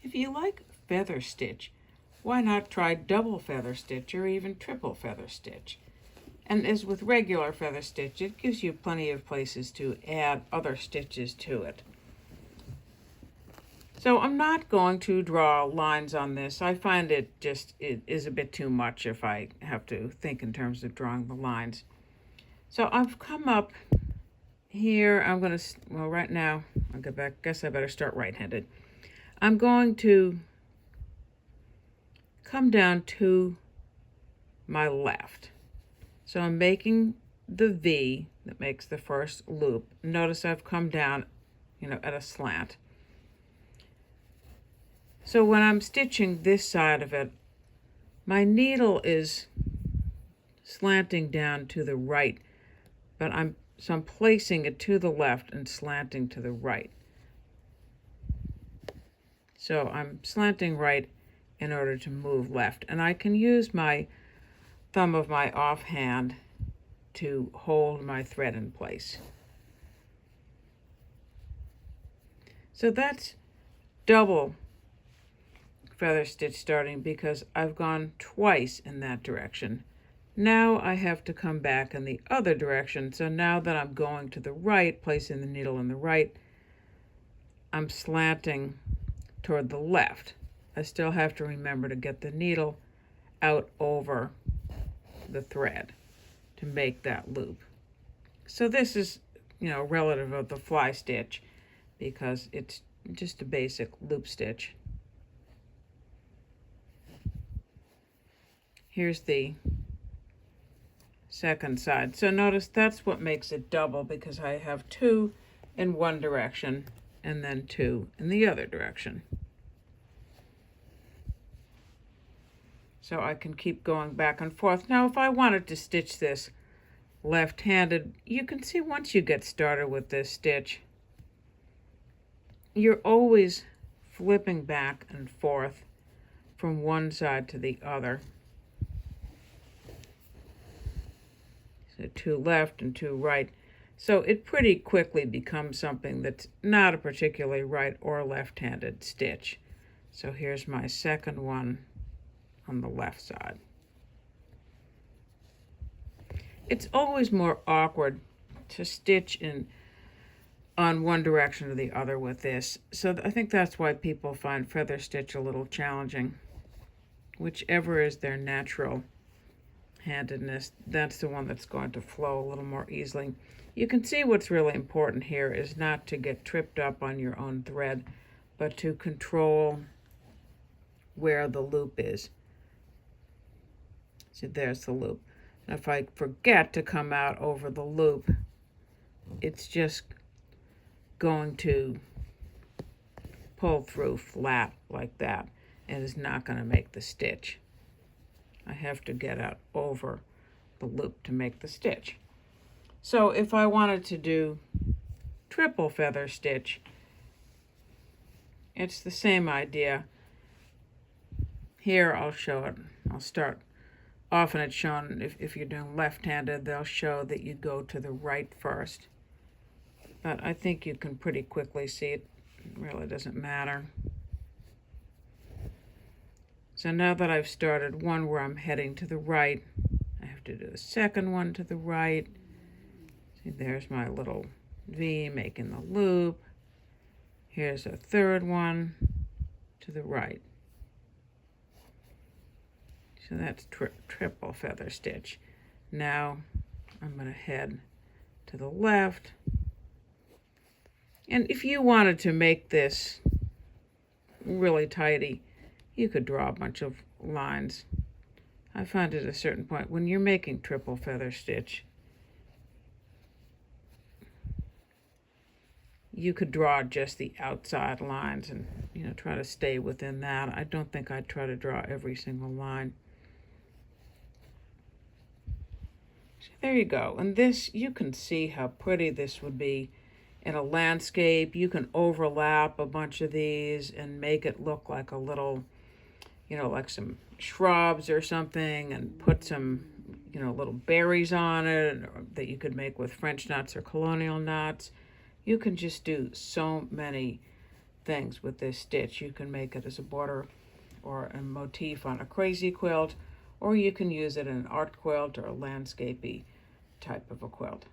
If you like feather stitch, why not try double feather stitch or even triple feather stitch? And as with regular feather stitch, it gives you plenty of places to add other stitches to it. So I'm not going to draw lines on this. I find it is a bit too much if I have to think in terms of drawing the lines. So I've come up here. I'm going to, well, right now, I'll get back. Guess I better start right-handed. I'm going to come down to my left. So I'm making the V that makes the first loop. Notice I've come down, at a slant. So when I'm stitching this side of it, my needle is slanting down to the right, but I'm placing it to the left and slanting to the right. So I'm slanting right in order to move left. And I can use my thumb of my offhand to hold my thread in place. So that's double feather stitch starting because I've gone twice in that direction. Now I have to come back in the other direction. So now that I'm going to the right, placing the needle in the right, I'm slanting toward the left. I still have to remember to get the needle out over the thread to make that loop. So this is, relative of the fly stitch because it's just a basic loop stitch. Here's the second side. So notice that's what makes it double because I have two in one direction and then two in the other direction. So I can keep going back and forth. Now, if I wanted to stitch this left-handed, you can see once you get started with this stitch, you're always flipping back and forth from one side to the other. So two left and two right. So it pretty quickly becomes something that's not a particularly right or left-handed stitch. So here's my second one on the left side. It's always more awkward to stitch on one direction or the other with this. So I think that's why people find feather stitch a little challenging. Whichever is their natural handedness, that's the one that's going to flow a little more easily. You can see what's really important here is not to get tripped up on your own thread, but to control where the loop is. So there's the loop. And if I forget to come out over the loop, it's just going to pull through flat like that and is not going to make the stitch. I have to get out over the loop to make the stitch. So if I wanted to do triple feather stitch, it's the same idea. Here I'll show it. I'll start. Often it's shown, if you're doing left-handed, they'll show that you go to the right first. But I think you can pretty quickly see it really doesn't matter. So now that I've started one where I'm heading to the right, I have to do the second one to the right. See, there's my little V making the loop. Here's a third one to the right. So that's triple feather stitch. Now I'm going to head to the left. And if you wanted to make this really tidy, you could draw a bunch of lines. I find at a certain point when you're making triple feather stitch, you could draw just the outside lines and try to stay within that. I don't think I'd try to draw every single line. So there you go. And this, you can see how pretty this would be in a landscape. You can overlap a bunch of these and make it look like a little, like some shrubs or something, and put some, little berries on it that you could make with French knots or colonial knots. You can just do so many things with this stitch. You can make it as a border or a motif on a crazy quilt, or you can use it in an art quilt or a landscapey type of a quilt.